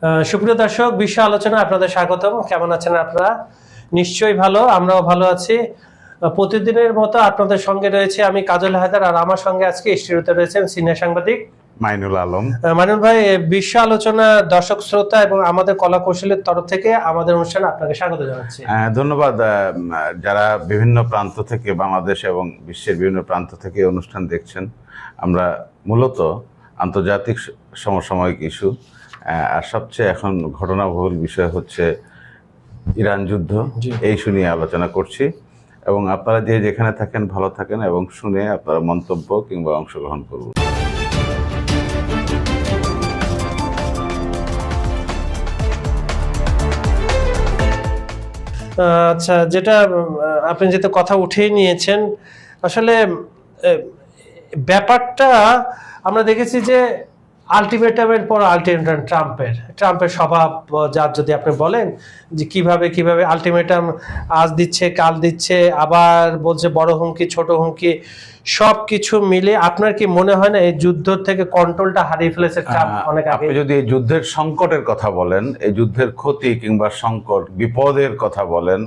সুপ্রিয় দর্শক, বিশ্ব আলোচনা আপনাদের স্বাগতম। কেমন আছেন আপনারা? নিশ্চয়ই ভালো, আমরাও ভালো আছি। প্রতিদিনের মতো আপনাদের সঙ্গে রয়েছে আমি কাজল হায়দার, আর আমার সঙ্গে আজকে স্টুডিওতে রয়েছেন সিনিয়র সাংবাদিক মাইনুল আলম। মাইনুল ভাই, বিশ্ব আলোচনা দর্শক শ্রোতা এবং আমাদের কলা কৌশলের তরফ থেকে আমাদের অনুষ্ঠানে আপনাকে স্বাগত জানাচ্ছি। ধন্যবাদ। যারা বিভিন্ন প্রান্ত থেকে, বাংলাদেশ এবং বিশ্বের বিভিন্ন প্রান্ত থেকে অনুষ্ঠান দেখছেন, আমরা মূলত আন্তর্জাতিক সমসাময়িক ইস্যু আর সবচেয়ে এখন ঘটনাবহুল বিষয় হচ্ছে ইরান যুদ্ধ, এই ইস্যু নিয়ে আলোচনা করছি। এবং আপনারা যে যেখানে থাকেন ভালো থাকেন এবং শুনে আপনারা মন্তব্য কিংবা অংশগ্রহণ করুন। আচ্ছা, যেটা আপনি যেটা কথা উঠেই নিয়েছেন, আসলে ব্যাপারটা আমরা দেখেছি যে আলটিমেটামের পর আলটিমেটাম ট্রাম্পের স্বভাব, যার যদি আপনি বলেন যে কিভাবে আলটিমেটাম আজ দিচ্ছে, কাল দিচ্ছে, আবার বলছে বড় হুমকি, ছোট হুমকি, সব কিছু মিলে আপনার কি মনে হয় না এই যুদ্ধ থেকে কন্ট্রোলটা হারিয়ে ফেলেছে ট্রাম্প অনেক আগে? আপনি যদি এই যুদ্ধের সংকটের কথা বলেন, এই যুদ্ধের ক্ষতি কিংবা সংকট বিপদের কথা বলেন,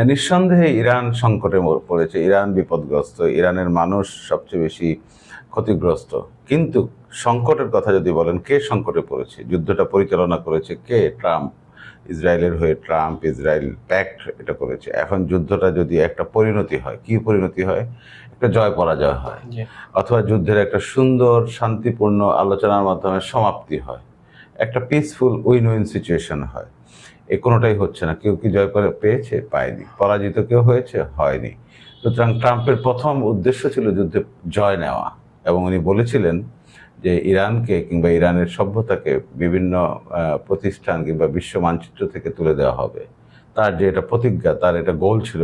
নিঃসন্দেহে ইরান সংকটে পড়েছে, ইরান বিপদগ্রস্ত, ইরানের মানুষ সবচেয়ে বেশি ক্ষতিগ্রস্ত। কিন্তু সংকটের কথা যদি বলেন, কে সংকটে পড়েছে, যুদ্ধটা পরিচালনা করেছে কে? ট্রাম্প। ইসরায়েলের হয়ে ট্রাম্প, ইসরায়েল প্যাক্ট এটা করেছে। এখন যুদ্ধটা যদি একটা পরিণতি হয়, কি পরিণতি হয়? একটা জয় পরাজয় হয়, অথবা যুদ্ধের একটা সুন্দর শান্তিপূর্ণ আলোচনার মাধ্যমে সমাপ্তি হয়, একটা পিসফুল উইন উইন সিচুয়েশন হয়। এই কোনোটাই হচ্ছে না। কেউ কি জয় পেয়েছে? পায়নি। পরাজিত কেউ হয়েছে? হয়নি। সুতরাং ট্রাম্পের প্রথম উদ্দেশ্য ছিল যুদ্ধে জয় নেওয়া, এবং উনি বলেছিলেন যে ইরানকে কিংবা ইরানের সভ্যতাকে বিভিন্ন প্রতিষ্ঠান কিংবা বিশ্ব মানচিত্র থেকে তুলে দেওয়া হবে। তার যে এটা প্রতিজ্ঞা, তার এটা গোল ছিল,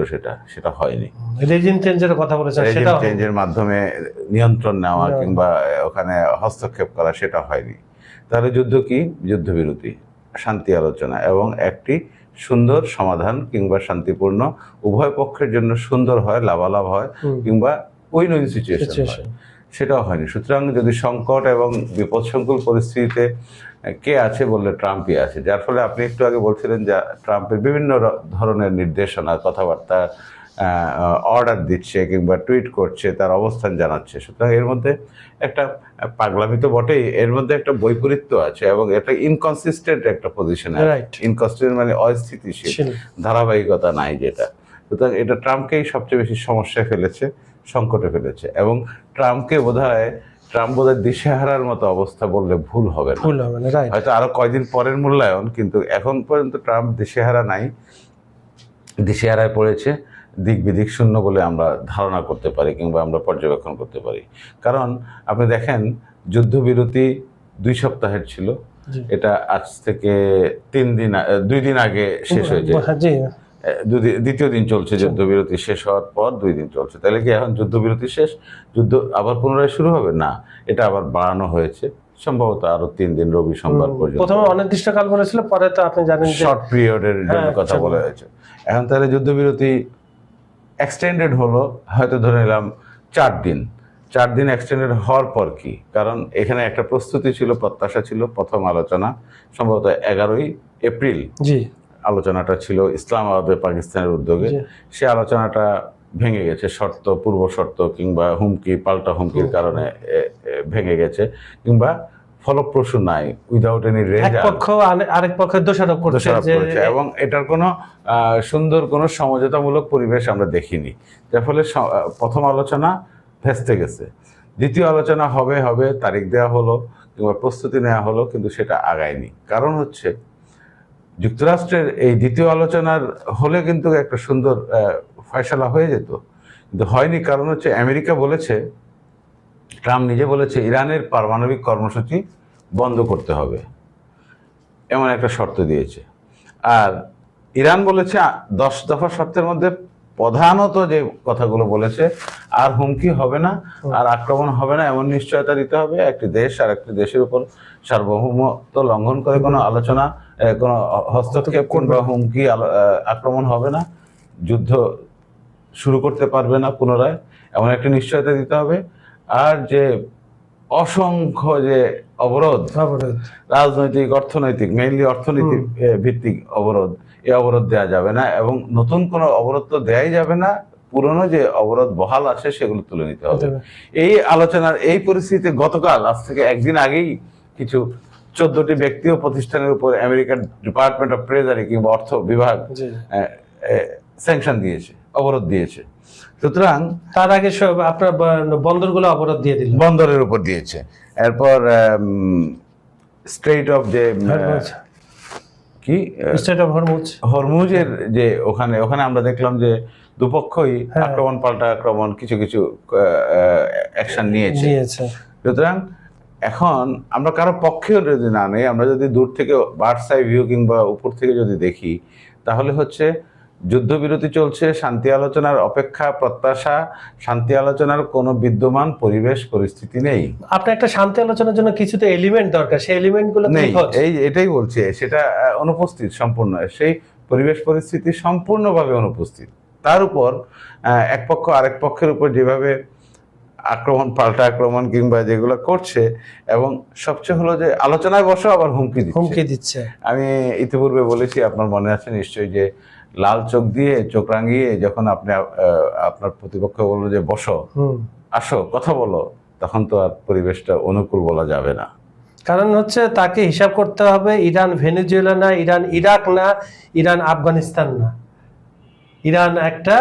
সেটা হয়নি। রেজিম চেঞ্জের কথা বলেছেন, রেজিম চেঞ্জের মাধ্যমে নিয়ন্ত্রণ নেওয়া কিংবা ওখানে হস্তক্ষেপ করা, সেটা হয়নি। তাহলে যুদ্ধ কি? যুদ্ধবিরতি, শান্তি আলোচনা এবং একটি সুন্দর সমাধান কিংবা শান্তিপূর্ণ, উভয় পক্ষের জন্য সুন্দর হয়, লাভালাভ হয় কিংবা উইন উইন সিচুয়েশন হয়, সেটাও হয়নি। সুতরাং যদি সংকট এবং বিপদসংকুল পরিস্থিতিতে কে আছে বললে ট্রাম্পই আছে। যার ফলে আপনি একটু আগে বলছিলেন যে ট্রাম্পের বিভিন্ন ধরনের নির্দেশনা, কথাবার্তা, অর্ডার দিচ্ছে কিংবা টুইট করছে, তার অবস্থান জানাচ্ছে। সুতরাং এর মধ্যে একটা পাগলামি তো বটেই, এর মধ্যে একটা বৈপরীত্য আছে এবং এটা ইনকনসিস্টেন্ট একটা পজিশনে। ইনকনসিস্টেন্ট মানে অস্থিতিশীল, ধারাবাহিকতা নাই যেটা। সুতরাং এটা ট্রাম্পকেই সবচেয়ে বেশি সমস্যায় ফেলেছে, সংকটে ফেলেছে। এবং ট্রাম্প বোধহয় দিশেহারার মতো অবস্থা বললে ভুল হবে না। হয়তো আরো কয়দিন পরের মূল্যায়ন, কিন্তু এখন পর্যন্ত ট্রাম্প দিশেহারা নাই, দিশেহারায় পড়েছে, দিক বিদিক শূন্য বলে আমরা ধারণা করতে পারি কিংবা আমরা পর্যবেক্ষণ করতে পারি। কারণ আপনি দেখেন, যুদ্ধবিরতি 2 সপ্তাহের ছিল, এটা আজ থেকে 2 দিন আগে শেষ হয়েছে। দ্বিতীয় দিন চলছে, যুদ্ধবিরতি শেষ হওয়ার পর 2 দিন চলছে। তাহলে কি এখন যুদ্ধবিরতি শেষ, যুদ্ধ আবার পুনরায় শুরু হবে? না, এটা আবার বাড়ানো হয়েছে, সম্ভবত আরো 3 দিন, রবি সোমবার পর্যন্ত। প্রথমে অনির্দিষ্টকাল বলেছিল, পরে তো আপনি জানেন শর্ট পিরিয়ডের জন্য কথা বলা হয়েছে। এখন তাহলে যুদ্ধবিরতি এক্সটেন্ডেড হলো, হয়তো ধরে নিলাম 4 দিন। 4 দিন এক্সটেন্ডেড হওয়ার পর কি? কারণ এখানে একটা প্রস্তুতি ছিল, প্রত্যাশা ছিল, প্রথম আলোচনা সম্ভবত 11ই এপ্রিল আলোচনাটা ছিল ইসলামাবাদে, পাকিস্তানের উদ্যোগে। সে আলোচনাটা ভেঙে গেছে, পূর্ব শর্ত কিংবা হুমকি, পাল্টা হুমকির কারণে ভেঙে গেছে, কিংবা ফলপ্রসূ নাই, উইদাউট এনি রেজাল্ট, আরেক পক্ষের দোষারোপ করছে। এবং এটার কোনো সুন্দর কোনো সমঝোতামূলক পরিবেশ আমরা দেখিনি। যার ফলে প্রথম আলোচনা ভেস্তে গেছে। দ্বিতীয় আলোচনা হবে, তারিখ দেওয়া হলো কিংবা প্রস্তুতি নেওয়া হলো, কিন্তু সেটা আগায়নি। কারণ হচ্ছে যুক্তরাষ্ট্রের এই দ্বিতীয় আলোচনার হলে কিন্তু একটা সুন্দর ফয়সালা হয়ে যেত, কিন্তু হয়নি। কারণ হচ্ছে আমেরিকা বলেছে, ট্রাম্প নিজে বলেছে ইরানের পারমাণবিক কর্মসূচি বন্ধ করতে হবে, এমন একটা শর্ত দিয়েছে। আর ইরান বলেছে 10 দফা শর্তের মধ্যে প্রধানত যে কথাগুলো বলেছে, আর হুমকি হবে না, আর আক্রমণ হবে না, এমন নিশ্চয়তা দিতে হবে। একটি দেশ আর একটি দেশের উপর সার্বভৌমত্ব লঙ্ঘন করে কোনো আলোচনা, কোনো হস্তক্ষেপ কিংবা হুমকি, আক্রমণ হবে না, যুদ্ধ শুরু করতে পারবে না পুনরায়, এমন একটা নিশ্চয়তা দিতে হবে। আর যে অসংখ্য যে অবরোধ, রাজনৈতিক অর্থনৈতিক, মেইনলি অর্থনীতি ভিত্তিক অবরোধ, এই অবরোধ দেওয়া যাবে না এবং নতুন কোনো অবরোধ তো দেওয়াই যাবে না, পুরনো যে অবরোধ বহাল আছে সেগুলো তুলে নিতে হবে। এই আলোচনার এই পরিস্থিতিতে গতকাল, আজ থেকে একদিন আগেই কিছু 14টি ব্যক্তি ও প্রতিষ্ঠানের উপর আমেরিকার ডিপার্টমেন্ট অফ ট্রেজারি কিংবা অর্থ বিভাগ স্যাংশন দিয়েছে, অবরোধ দিয়েছে। সুতরাং তার আগে সব আপনার বন্দরগুলো অবরোধ দিয়ে দিল, বন্দরের উপর দিয়েছে। এরপর স্ট্রেট অফ যে কি স্টেট অফ হরমুজের যে ওখানে আমরা দেখলাম যে দুপক্ষই আক্রমণ পাল্টা আক্রমণ কিছু কিছু অ্যাকশন নিয়েছে। সুতরাং এখন আমরা কারো পক্ষেও যদি না নেই, আমরা যদি দূর থেকে বার্ডস আই ভিউ কিংবা উপর থেকে যদি দেখি, তাহলে হচ্ছে যুদ্ধবিরতি চলছে, শান্তি আলোচনার অপেক্ষা প্রত্যাশা, শান্তি আলোচনার কোনো বিদ্যমান পরিবেশ পরিস্থিতি নেই। আপনার একটা শান্তি আলোচনার জন্য কিছু তো এলিমেন্ট দরকার, সেই এলিমেন্টগুলো নেই, এটাই বলছে, সেটা অনুপস্থিত সম্পূর্ণ, সেই পরিবেশ পরিস্থিতি সম্পূর্ণভাবে অনুপস্থিত। তার উপর এক পক্ষ আরেক পক্ষের উপর যেভাবে আক্রমণ পাল্টা আক্রমণ কিংবা যেগুলো করছে, এবং সবচেয়ে হলো যে আলোচনায় বসো আবার হুমকি দিচ্ছে। আমি ইতিপূর্বে বলেছি, আপনার মনে আছে নিশ্চয়ই, যে লাল চোখ দিয়ে চোখ রাঙিয়ে যখন আপনি আপনার প্রতিপক্ষ বললো যে বসো, আসো, কথা বলো, তখন তো আর পরিবেশটা অনুকূল বলা যাবে না। কারণ হচ্ছে তাকে হিসাব করতে হবে, ইরান ভেনেজুয়েলা না, ইরান ইরাক না, ইরান আফগানিস্তান না, ইরান একটা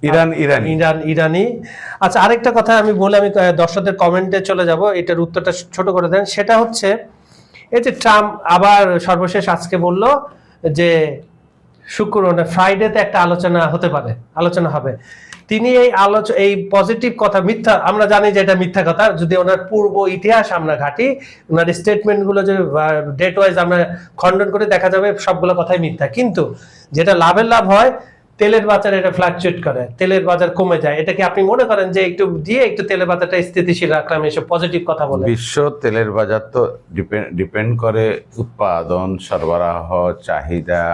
ইরানি। আচ্ছা, আরেকটা কথা আমি বলে আমি দর্শকদের কমেন্টে চলে যাব, এটার উত্তরটা ছোট করে দেন। সেটা হচ্ছে এই যে ট্রাম্প আবার সর্বশেষ আজকে বলল যে ফ্রাইডেতে একটা আলোচনা হবে। তিনি এই পজিটিভ কথা, মিথ্যা, আমরা জানি যে এটা মিথ্যা কথা, যদি ওনার পূর্ব ইতিহাস আমরা ঘাটি, ওনার স্টেটমেন্টগুলো যে ডেট ওয়াইজ আমরা খণ্ডন করে, দেখা যাবে সবগুলো কথাই মিথ্যা। কিন্তু যেটা লাভের লাভ হয়, তেলের বাজার এটা ফ্লাকচুয়েট করে, তেলের বাজার কমে যায়। এটা কি আপনি মনে করেন যে একটু তেলের বাজারটা স্থিতিশীল রাখলাম, এসব পজিটিভ কথা বলে? বিশ্ব তেলের বাজার তো ডিপেন্ড করে উৎপাদন, সরবরাহ, চাহিদা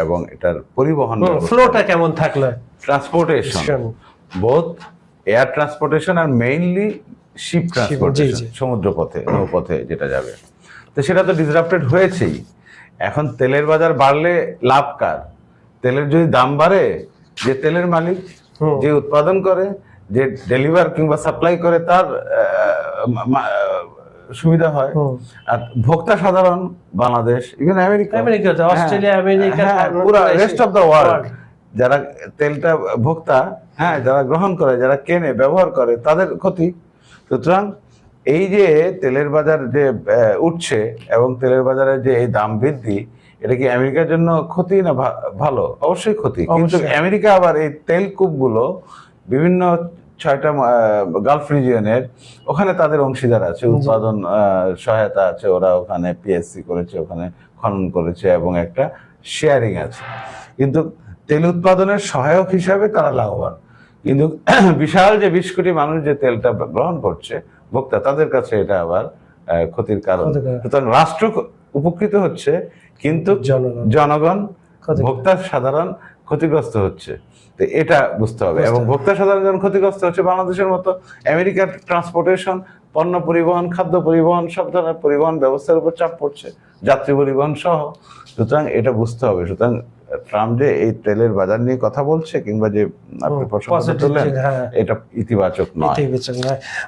এবং এটার পরিবহন, ফ্লোটা কেমন থাকলে, ট্রান্সপোর্টেশন, বোথ এয়ার ট্রান্সপোর্টেশন আর মেইনলি শিপ ট্রান্সপোর্টেশন, সমুদ্রপথে, নৌপথে যেটা যাবে, তো সেটা তো ডিসরাপ্টেড হয়েছেই। এখন তেলের বাজার বাড়লে লাভ কার? তেলের যদি দাম বাড়ে, যে তেলের মালিক, যে উৎপাদন করে, যে ডেলিভার কিংবা সাপ্লাই করে, তার সুবিধা হয়। আর ভোক্তা সাধারণ Bangladesh, even America, Australia, America, পুরো রেস্ট অফ দ্য ওয়ার্ল্ড, যারা তেলটা ভোক্তা, যারা গ্রহণ করে, যারা কেনে, ব্যবহার করে, তাদের ক্ষতি। সুতরাং এই যে তেলের বাজার যে উঠছে এবং তেলের বাজারে যে এই দাম বৃদ্ধি, এটা কি আমেরিকার জন্য ক্ষতি না ভালো? অবশ্যই ক্ষতি। কিন্তু আমেরিকা আবার এই তেল কূপগুলো বিভিন্ন 6টা গালফ রিজিয়নের, ওখানে তাদের অংশীদার আছে, উৎপাদন সহায়তা আছে, ওরা ওখানে পিএসসি করেছে, ওখানে খনন করেছে এবং একটা শেয়ারিং আছে। কিন্তু তেল উৎপাদনের সহায়ক হিসাবে তারা লাভবান, কিন্তু বিশাল যে 20 কোটি মানুষ যে তেলটা গ্রহণ করছে, ভোক্তা, তাদের কাছে এটা আবার ক্ষতির কারণ। সুতরাং রাষ্ট্র উপকৃত হচ্ছে, কিন্তু জনগণ, ভোক্তা সাধারণ ক্ষতিগ্রস্ত হচ্ছে। তো এটা বুঝতে হবে। এবং ভোক্তা সাধারণ যখন ক্ষতিগ্রস্ত হচ্ছে, বাংলাদেশের মতো আমেরিকার ট্রান্সপোর্টেশন, পণ্য পরিবহন, খাদ্য পরিবহন, সব ধরনের পরিবহন ব্যবস্থার উপর চাপ পড়ছে, যাত্রী পরিবহন সহ। সুতরাং এটা বুঝতে হবে। সুতরাং ট্রাম্প যে এই তেলের বাজার নিয়ে কথা বলছে কিংবা যে আপনি প্রশ্ন তুললেন, এটা ইতিবাচক নয়।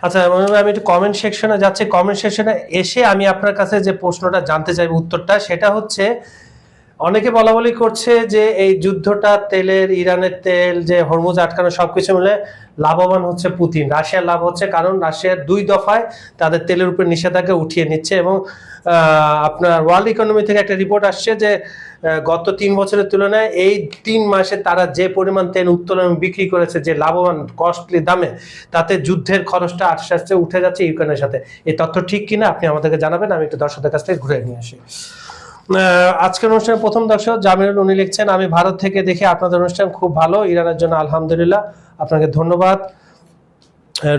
আচ্ছা, আমি একটু কমেন্ট সেকশনে যাচ্ছি। কমেন্ট সেকশনে এসে আমি আপনার কাছে যে প্রশ্নটা জানতে চাইব উত্তরটা, সেটা হচ্ছে অনেকে বলা বলি করছে যে এই যুদ্ধটা, তেলের, ইরানের তেল যে হরমুজ আটকানো, সবকিছু মিলে লাভবান হচ্ছে পুতিন, রাশিয়ার লাভ হচ্ছে, কারণ রাশিয়ার 2 দফায় তাদের তেলের উপর নিষেধাজ্ঞা উঠিয়ে নিচ্ছে। এবং আপনার ওয়ার্ল্ড ইকোনমি থেকে একটা রিপোর্ট আসছে যে গত 3 বছরের তুলনায় এই 3 মাসে তারা যে পরিমাণ তেল উত্তোলন বিক্রি করেছে, যে লাভবান কস্টলি দামে, তাতে যুদ্ধের খরচটা আস্তে আস্তে উঠে যাচ্ছে ইউক্রেনের সাথে। এই তথ্য ঠিক কিনা আপনি আমাদেরকে জানাবেন, আমি একটু দর্শকদের কাছ থেকে ঘুরে নিয়ে আসি। আজকের অনুষ্ঠানের প্রথম দর্শক জামিরুল, উনি লিখছেন, আমি ভারত থেকে দেখি আপনাদের অনুষ্ঠান খুব ভালো, ইরানের জন্য আলহামদুলিল্লাহ, আপনাকে ধন্যবাদ।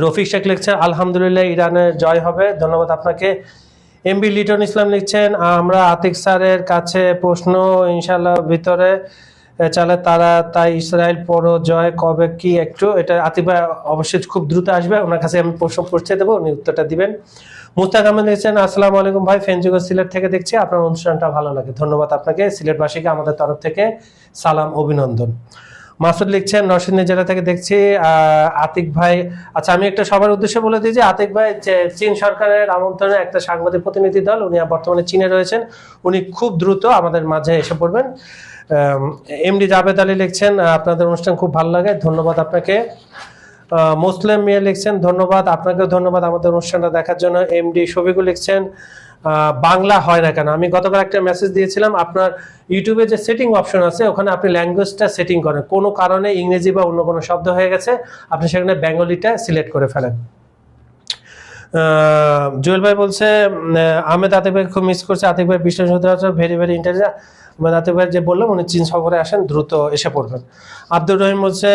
রফিক শেখ লিখছেন, আলহামদুলিল্লাহ, ইরানের জয় হবে, ধন্যবাদ আপনাকে। এমবি লিটন ইসলাম লিখছেন, আমরা আতিক স্যারের কাছে প্রশ্ন ইনশাল্লাহ ভিতরে চালে তারা, তাই ইসরায়েল পরাজয় কবে কি একটু এটা আতিক ভাই অবশ্যই খুব দ্রুত আসবে, ওনার কাছে আমি প্রশ্ন পৌঁছে দেবো, উনি উত্তরটা দিবেন। মুস্তাক আহমেদ লিখছেন আসসালামু আলাইকুম ভাই, ফেঞ্চুগো সিলেট থেকে দেখছি, আপনার অনুষ্ঠানটা ভালো লাগে, ধন্যবাদ আপনাকে, সিলেটবাসীকে আমাদের তরফ থেকে সালাম অভিনন্দন। মাসুদ লিখছেন নরসিংদী জেলা থেকে দেখছি। আতিক ভাই, আচ্ছা আমি একটা সবার উদ্দেশ্যে বলে দিই যে আতিক ভাই যে চীন সরকারের আমন্ত্রণে একটা সাংবাদিক প্রতিনিধি দল, উনি বর্তমানে চীনে রয়েছেন, উনি খুব দ্রুত আমাদের মাঝে এসে পড়বেন। এমডি জাভেদ আলী লিখছেন আপনাদের অনুষ্ঠান খুব ভালো লাগে, ধন্যবাদ আপনাকে। মুসলিম মিয়া লিখছেন ধন্যবাদ, আপনাকেও ধন্যবাদ আমাদের অনুষ্ঠানটা দেখার জন্য। এমডি শফিকুল লিখছেন বাংলা হয় না কেন, আমি গতকাল একটা মেসেজ দিয়েছিলাম, আপনার ইউটিউবে যে সেটিং অপশন আছে ওখানে আপনি ল্যাঙ্গুয়েজটা সেটিং করেন, কোনো কারণে ইংরেজি বা অন্য কোনো শব্দ হয়ে গেছে আপনি সেখানে বেঙ্গলিটা সিলেক্ট করে ফেলেন। জুয়েল ভাই বলছে আহমেদ আতিক ভাই খুব মিস করছে, আতিক ভাই বিশ্বাস হতে হচ্ছে very very interest, Ahmed Atiq ভাই যে বললাম উনি চীন সফরে আসেন, দ্রুত এসে পড়বেন। আব্দুর রহিম বলছে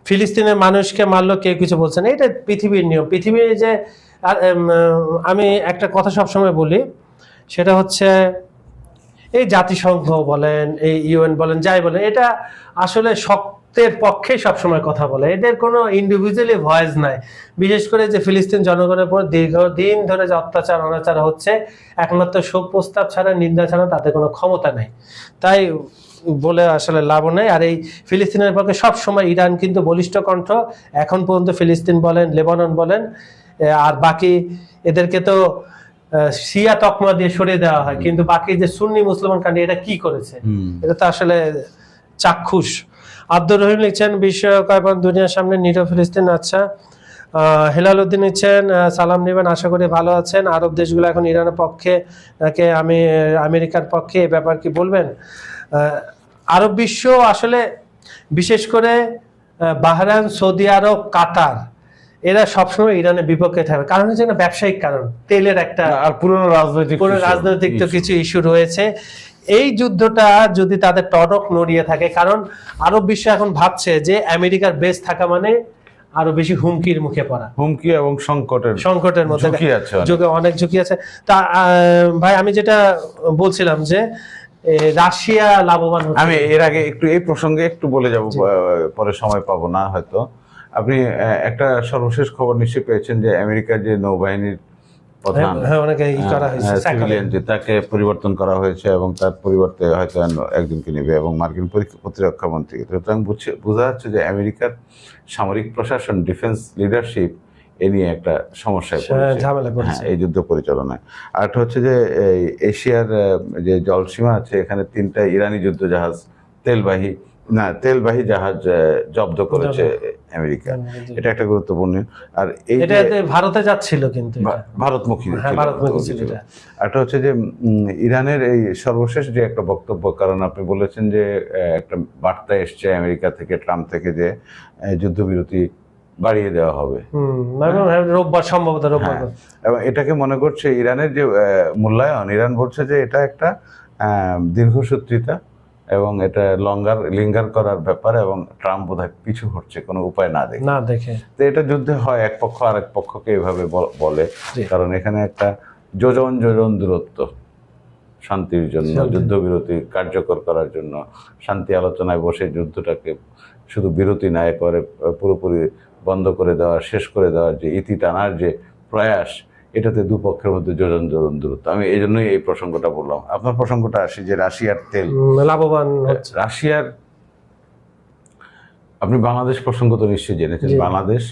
ফিলিস্তিনের মানুষকে মারলো কেউ কিছু বলছে না, এটা পৃথিবীর নিয়ম। পৃথিবীর যে আমি একটা কথা সবসময় বলি, সেটা হচ্ছে এই জাতিসংঘ বলেন, এই ইউএন বলেন, যাই বলেন, এটা আসলে শক্তের পক্ষে সবসময় কথা বলে, এদের কোনো ইন্ডিভিজুয়ালি ভয়েস নাই। বিশেষ করে যে ফিলিস্তিন জনগণের পর দীর্ঘদিন ধরে যে অত্যাচার অনাচার হচ্ছে, একমাত্র শোক প্রস্তাব ছাড়া, নিন্দা ছাড়া তাদের কোনো ক্ষমতা নেই, তাই বলে আসলে লাভ নেই। আর এই ফিলিস্তিনের পক্ষে সব সময় ইরান কিন্তু বলিষ্ঠ কণ্ঠ, এখন পর্যন্ত ফিলিস্তিন বলেন, লেবানন বলেন, আর বাকি এদেরকে তো শিয়া তকমা দিয়ে সরিয়ে দেওয়া হয়, কিন্তু বাকি যে সুন্নি মুসলমান কান্ট্রি এটা কি করেছে, এটা তো আসলে চাক্ষুষ। আব্দুর রহিম লিখছেন বিশ্বকাপ দুনিয়ার সামনে নিরো ফিলিস্তিন, আচ্ছা। হেলাল উদ্দিন লিখছেন সালাম নেবেন, আশা করি ভালো আছেন। আরব দেশগুলো এখন ইরানের পক্ষে নাকি আমি আমেরিকার পক্ষে, এ ব্যাপার কি বলবেন? আরব বিশ্ব আসলে বিশেষ করে বাহরাইন, সৌদি আরব, কাতার, এরা সবসময় ইরানের বিপক্ষে থাকবে, কারণ হচ্ছে না ব্যবসায়িক কারণ, তেলের একটা আর পুরনো রাজনৈতিক তো কিছু ইস্যু রয়েছে। এই যুদ্ধটা যদি তাদের টনক নড়িয়ে থাকে, কারণ আরব বিশ্ব এখন ভাবছে যে আমেরিকার বেস থাকা মানে আরো বেশি হুমকির মুখে পড়া, হুমকি এবং সংকটের মধ্যে অনেক ঝুঁকি আছে। তা ভাই আমি যেটা বলছিলাম যে রাশিয়া লাভবান হচ্ছে, আমি এর আগে একটু এই প্রসঙ্গে একটু বলে যাব, পরে সময় পাবো না হয়তো। আপনি একটা সর্বশেষ খবর নিশ্চয়ই পেয়েছেন যে আমেরিকার যে নৌবাহিনীর প্রধান সিভিলিয়ান যে তাকে পরিবর্তন করা হয়েছে এবং তার পরিবর্তে হয়তো একজনকে নেবে, এবং মার্কিন প্রতিরক্ষা মন্ত্রী। সুতরাং বোঝা যাচ্ছে যে আমেরিকার সামরিক প্রশাসন, ডিফেন্স লিডারশিপ এ নিয়ে একটা সমস্যায় পড়েছে এই যুদ্ধ পরিচালনায়। আর একটা হচ্ছে যে এশিয়ার যে জলসীমা আছে, এখানে 3টা ইরানি যুদ্ধ জাহাজ তেলবাহী জাহাজ জব্দ করেছে আমেরিকা, এটা একটা গুরুত্বপূর্ণ। আর এই ভারতে যাচ্ছিল, কিন্তু ভারতমুখী ছিল। একটা হচ্ছে যে ইরানের এই সর্বশেষ যে একটা বক্তব্য, কারণ আপনি বলেছেন যে একটা বার্তা এসছে আমেরিকা থেকে, ট্রাম্প থেকে, যে যুদ্ধবিরতি বাড়িয়ে দেওয়া হবে রোববার, সম্ভবত রোববার, এবং এটাকে মনে করছে ইরানের যে মূল্যায়ন, ইরান বলছে যে এটা একটা দীর্ঘসূত্রিতা এবং এটা লিঙ্গার করার ব্যাপার, এবং ট্রাম্প বোধহয় পিছু হচ্ছে কোনো উপায় না দেখে। তো এটা যুদ্ধে হয়, এক পক্ষ আরেক পক্ষকে এভাবে বলে, কারণ এখানে একটা যোজন দূরত্ব শান্তির জন্য, যুদ্ধবিরতি কার্যকর করার জন্য, শান্তি আলোচনায় বসে যুদ্ধটাকে শুধু বিরতি না করে পুরোপুরি বন্ধ করে দেওয়া, শেষ করে দেওয়ার যে ইতি টানার যে প্রয়াস, এটাতে দুপক্ষের মধ্যে যোজন দূরত্ব। আমি এই জন্যই এই প্রসঙ্গটা বললাম। আপনার প্রসঙ্গটা আসি যে রাশিয়ার তেল লাভবান, রাশিয়ার, আপনি বাংলাদেশ প্রসঙ্গ তো নিশ্চয়ই জেনেছেন, বাংলাদেশ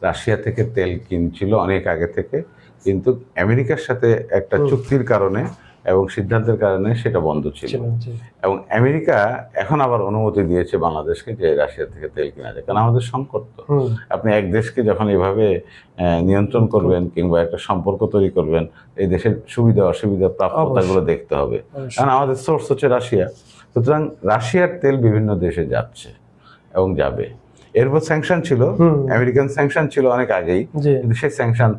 রাশিয়া থেকে তেল কিনছিল অনেক আগে থেকে, কিন্তু আমেরিকার সাথে একটা চুক্তির কারণে এবং সিদ্ধান্তের কারণে সেটা বন্ধ ছিল, এবং আমেরিকা এখন আবার অনুমতি দিয়েছে বাংলাদেশকে যে রাশিয়া থেকে তেল কেনা যায়, কারণ আমাদের সংকট তো। আপনি এক দেশকে যখন এভাবে নিয়ন্ত্রণ করবেন কিংবা একটা সম্পর্ক তৈরি করবেন, এই দেশের সুবিধা অসুবিধা প্রাপ্যতাগুলো দেখতে হবে, কারণ আমাদের সোর্স হচ্ছে রাশিয়া। সুতরাং রাশিয়ার তেল বিভিন্ন দেশে যাচ্ছে এবং যাবে। এরপর স্যাংশন ছিল, আমেরিকান স্যাংশন ছিল অনেক আগেই, কিন্তু সেই স্যাংশন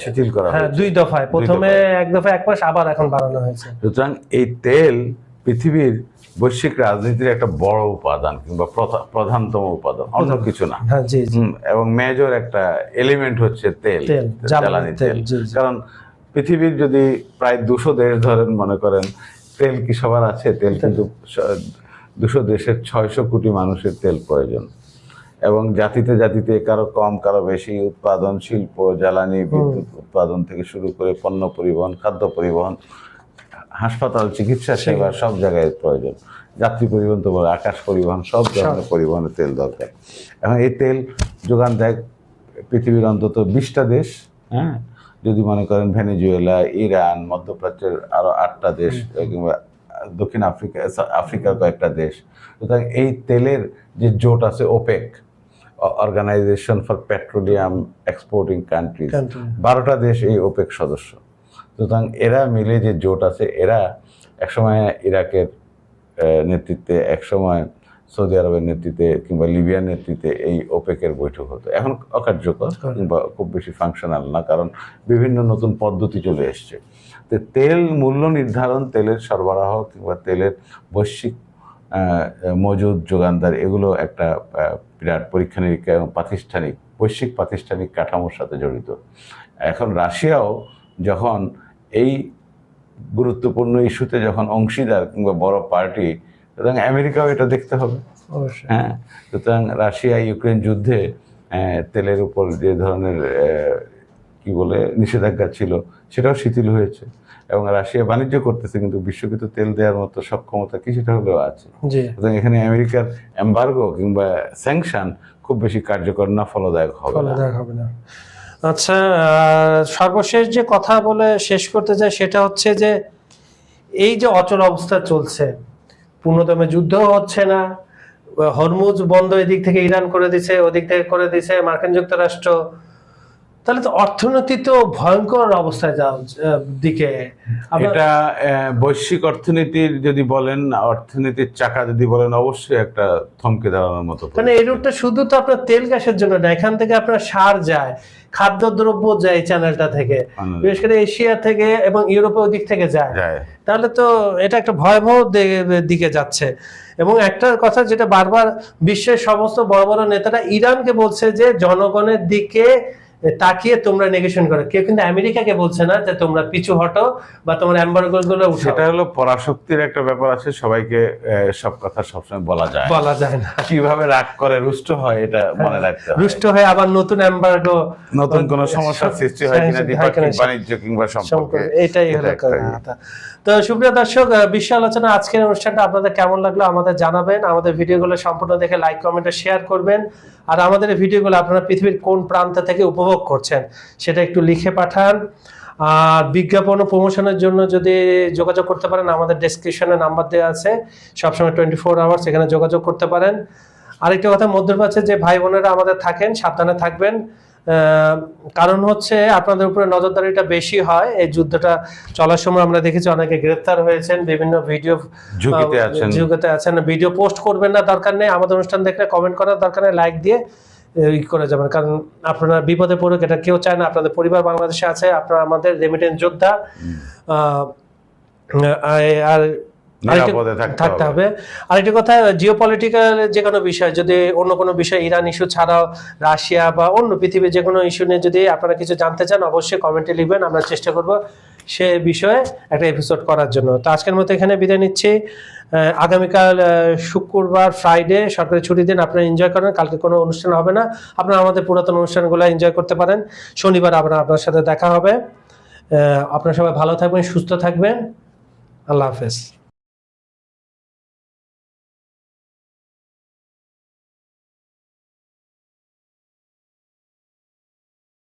শিথিল করা হয়েছে 2 দফায়, প্রথমে 1 দফা 1 মাস, আবার এখন বাড়ানো হয়েছে। সুতরাং এই তেল পৃথিবীর বৈশ্বিক রাজনীতির একটা বড় উপাদান কিংবা প্রধানতম উপাদান, অন্য কিছু না। এবং মেজর একটা এলিমেন্ট হচ্ছে তেল, জ্বালানি তেল। কারণ পৃথিবীর যদি প্রায় 200 দেশ ধরেন, মনে করেন তেল কি সবার আছে? তেল কিন্তু 200 দেশের 600 কোটি মানুষের তেল প্রয়োজন, এবং জাতিতে জাতিতে কারো কম কারো বেশি উৎপাদন, শিল্প, জ্বালানি, বিদ্যুৎ উৎপাদন থেকে শুরু করে পণ্য পরিবহন, খাদ্য পরিবহন, হাসপাতাল, চিকিৎসা সেবা সব জায়গায় প্রয়োজন। যাত্রী পরিবহন তো বলে, আকাশ পরিবহন, সব ধরনের পরিবহনে তেল দরকার। এখন এই তেল যোগান দেয় পৃথিবীর অন্তত 20টা দেশ, হ্যাঁ, যদি মনে করেন ভেনেজুয়েলা, ইরান, মধ্যপ্রাচ্যের আরো 8টা দেশ, কিংবা দক্ষিণ আফ্রিকার কয়েকটা দেশ। সুতরাং এই তেলের যে জোট আছে OPEC, organisation for petroleum exporting countries, 12টা দেশ এই ওপেক সদস্য। সুতরাং এরা মিলে যে জোট আছে, এরা একসময় ইরাকের নেতৃত্বে, একসময় সৌদি আরবের নেতৃত্বে কিংবা লিবিয়ার নেতৃত্বে এই ওপেকের বৈঠক হতো। এখন অকার্যকর কিংবা খুব বেশি ফাংশনাল না, কারণ বিভিন্ন নতুন পদ্ধতি চলে এসছে। তো তেল মূল্য নির্ধারণ, তেলের সরবরাহ কিংবা তেলের বৈশ্বিক মজুদ, যোগানদার, এগুলো একটা বিরাট পরীক্ষা নিরীক্ষা এবং বৈশ্বিক প্রাতিষ্ঠানিক কাঠামোর সাথে জড়িত। এখন রাশিয়াও যখন এই গুরুত্বপূর্ণ ইস্যুতে যখন অংশীদার কিংবা বড় পার্টি, সুতরাং আমেরিকাও এটা দেখতে হবে। হ্যাঁ, সুতরাং রাশিয়া ইউক্রেন যুদ্ধে তেলের উপর যে ধরনের কি বলে নিষেধাজ্ঞা ছিল, সেটাও শিথিল হয়েছে, এবং রাশিয়া বাণিজ্য করতেছে, কিন্তু বিশ্বকে তো তেল দেওয়ার মতো সক্ষমতা কিছুটা হলেও আছে। সুতরাং এখানে আমেরিকার এমবার্গো কিংবা স্যাংশন খুব বেশি কার্যকর না, ফলদায়ক হবে না। আচ্ছা, সর্বশেষ যে কথা বলে শেষ করতে চাই সেটা হচ্ছে যে এই যে অচল অবস্থা চলছে, পূর্ণদমে যুদ্ধ হচ্ছে না, হরমুজ বন্ধ এদিক থেকে ইরান করে দিছে, ওদিক থেকে করে দিছে মার্কিন যুক্তরাষ্ট্র, তাহলে তো অর্থনীতি তো ভয়ঙ্কর অবস্থায় যাওয়ার দিকে। এটা বৈশ্বিক অর্থনীতির যদি বলেন, অর্থনীতির চাকা যদি বলেন, অবশ্যই একটা থমকে দাঁড়ানোর মতো। মানে এই রুটটা শুধু তো আপনার তেল গ্যাসের জন্য না, এখান থেকে আপনার সার যায়, খাদ্যদ্রব্য যায় চ্যানেলটা থেকে, বিশেষ করে এশিয়া থেকে এবং ইউরোপের দিক থেকে যায়। তাহলে তো এটা একটা ভয়াবহ দিকে যাচ্ছে। এবং একটা কথা যেটা বারবার বিশ্বের সমস্ত বড় বড় নেতারা ইরানকে বলছে যে জনগণের দিকে তাকিয়ে তোমরা নেগোশিয়েশন করো, কেউ কিন্তু আমেরিকাকে বলছে না যে তোমরা পিছু হটো বা তোমার এমবার্গো গুলো উঠাও। সেটা হলো পরাশক্তির একটা ব্যাপার আছে, সবাইকে সব কথা সবসময় বলা যায় না, কিভাবে রাগ করে রুষ্ট হয় এটা মনে রাখতে হবে। রুষ্ট হয় আবার নতুন এমবার্গো, নতুন কোন সমস্যার সৃষ্টি হয় কিনা দ্বিপাক্ষিক বাণিজ্য কিংবা সম্পর্কে, এটাই হলো কথা। তো সুপ্রিয় দর্শক, বিশ্ব আলোচনা আজকের অনুষ্ঠানটা আপনাদের কেমন লাগলো আমাদের জানাবেন। আমাদের ভিডিওগুলো সম্পূর্ণ দেখে লাইক, কমেন্ট, শেয়ার করবেন। আর আমাদের ভিডিওগুলো আপনারা পৃথিবীর কোন প্রান্ত থেকে উপভোগ করছেন সেটা একটু লিখে পাঠান। আর বিজ্ঞাপন ও প্রমোশনের জন্য যদি যোগাযোগ করতে পারেন, আমাদের ডেসক্রিপশনে নাম্বার দেওয়া আছে, সবসময় 24 আওয়ার্স এখানে যোগাযোগ করতে পারেন। আরেকটা কথা, মধ্যপ্রাচ্যে যে ভাই বোনেরা আমাদের থাকেন, সাবধানে থাকবেন। কারণ হচ্ছে আপনাদের উপরে নজরদারিটা বেশি হয়। এই যুদ্ধটা চলার সময় আমরা দেখেছি অনেকে গ্রেফতার হয়েছেন, বিভিন্ন ভিডিও ঝুঁকিতে আছেন। ভিডিও পোস্ট করবেন না, দরকার নেই। আমাদের অনুষ্ঠান দেখলে কমেন্ট করার দরকার নেই, লাইক দিয়ে করে যাবেন, কারণ আপনারা বিপদে পড়ুক এটা কেউ চায় না। আপনাদের পরিবার বাংলাদেশে আছে, আপনারা আমাদের রেমিটেন্স যোদ্ধা, আর থাকতে হবে। আরেকটা কথা, জিওপলিটিক্যাল যে কোনো বিষয়, যদি অন্য কোনো বিষয়, ইরান ইস্যু ছাড়াও রাশিয়া বা অন্য পৃথিবীর যে কোনো ইস্যু নিয়ে যদি আপনারা কিছু জানতে চান, অবশ্যই কমেন্টে লিখবেন, আমরা চেষ্টা করব সে বিষয়ে একটা এপিসোড করার জন্য। তো আজকের মতো এখানে বিদায় নিচ্ছি। আগামীকাল শুক্রবার, ফ্রাইডে সরকারি ছুটির দিন, আপনারা এনজয় করেন। কালকে কোনো অনুষ্ঠান হবে না, আপনারা আমাদের পুরাতন অনুষ্ঠানগুলো এনজয় করতে পারেন। শনিবার আবার আপনার সাথে দেখা হবে। আপনারা সবাই ভালো থাকবেন, সুস্থ থাকবেন। আল্লাহ হাফেজ।